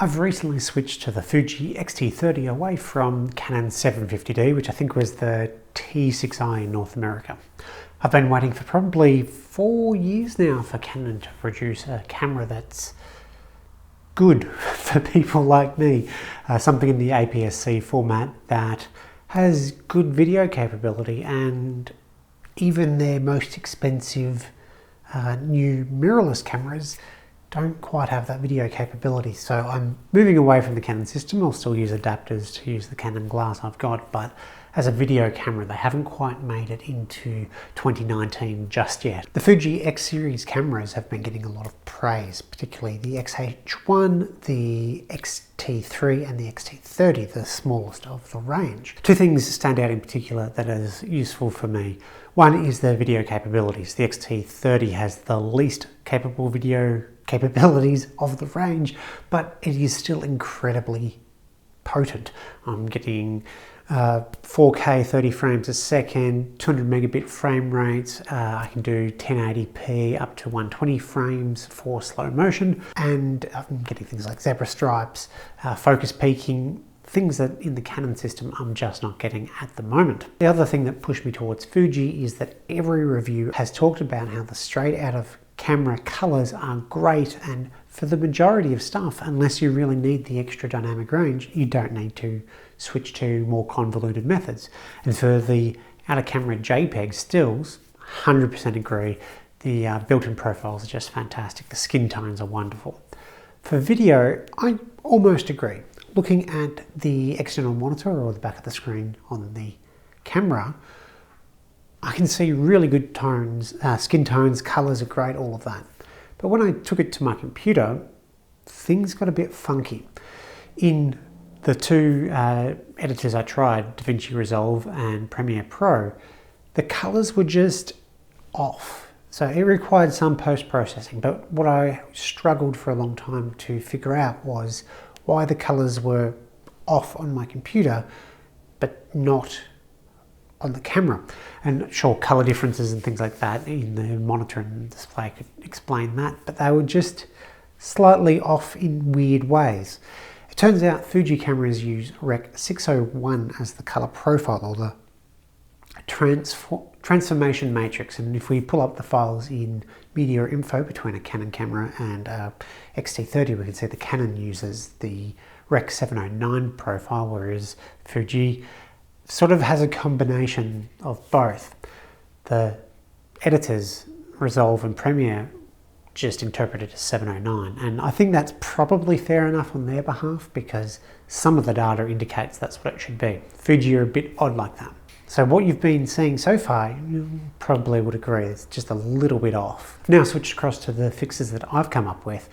I've recently switched to the Fuji X-T30 away from Canon 750D, which I think was the T6i in North America. I've been waiting for probably 4 years now for Canon to produce a camera that's good for people like me. Something in the APS-C format that has good video capability, and even their most expensive new mirrorless cameras don't quite have that video capability. So I'm moving away from the Canon system. I'll still use adapters to use the Canon glass I've got, but as a video camera, they haven't quite made it into 2019 just yet. The Fuji X series cameras have been getting a lot of praise, particularly the X-H1, the X-T3 and the X-T30, the smallest of the range. Two things stand out in particular that is useful for me. One is the video capabilities. The X-T30 has the least capable video capabilities of the range, but it is still incredibly potent. I'm getting 4K 30 frames a second, 200 megabit frame rates. I can do 1080p up to 120 frames for slow motion, and I'm getting things like zebra stripes, focus peaking, things that in the Canon system I'm just not getting at the moment. The other thing that pushed me towards Fuji is that every review has talked about how the straight out of camera colors are great, and for the majority of stuff, unless you really need the extra dynamic range, you don't need to switch to more convoluted methods. And for the out of camera JPEG stills, 100% agree. The built-in profiles are just fantastic. The skin tones are wonderful. For video, I almost agree. Looking at the external monitor or the back of the screen on the camera, I can see really good tones, skin tones, colors are great, all of that. But when I took it to my computer, things got a bit funky. In the two editors I tried, DaVinci Resolve and Premiere Pro, the colors were just off. So it required some post-processing, but what I struggled for a long time to figure out was why the colors were off on my computer, but not on the camera. And sure, color differences and things like that in the monitor and display could explain that, but they were just slightly off in weird ways. It turns out Fuji cameras use Rec. 601 as the color profile, or the transformation matrix. And if we pull up the files in media info between a Canon camera and X-T30, we can see the Canon uses the Rec. 709 profile, whereas Fuji sort of has a combination of both. The editors, Resolve and Premiere, just interpret it as 709, and I think that's probably fair enough on their behalf because some of the data indicates that's what it should be. Fuji are a bit odd like that. So what you've been seeing so far, you probably would agree, it's just a little bit off. I've now switched across to the fixes that I've come up with,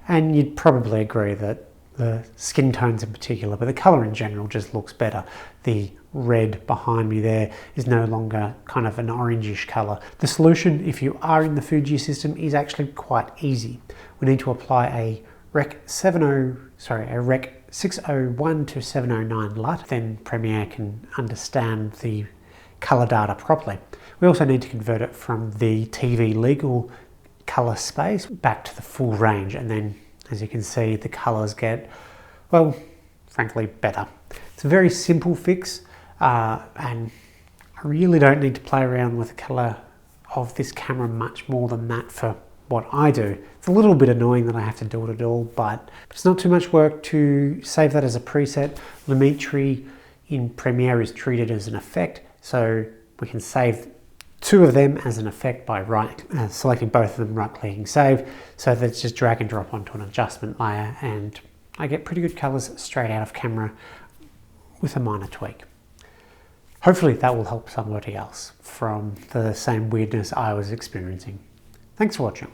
and you'd probably agree that the skin tones in particular, but the color in general just looks better. The red behind me there is no longer kind of an orangish color. The solution, if you are in the Fuji system, is actually quite easy. We need to apply a Rec. 601 to 709 LUT, then Premiere can understand the color data properly. We also need to convert it from the TV legal color space back to the full range, and then as you can see, the colors get, well, frankly, better. It's a very simple fix, and I really don't need to play around with the color of this camera much more than that for what I do. It's a little bit annoying that I have to do it at all, but it's not too much work to save that as a preset. Lumetri in Premiere is treated as an effect, so we can save two of them as an effect by selecting both of them, right-clicking save, so that it's just drag and drop onto an adjustment layer, and I get pretty good colors straight out of camera with a minor tweak. Hopefully that will help somebody else from the same weirdness I was experiencing. Thanks for watching.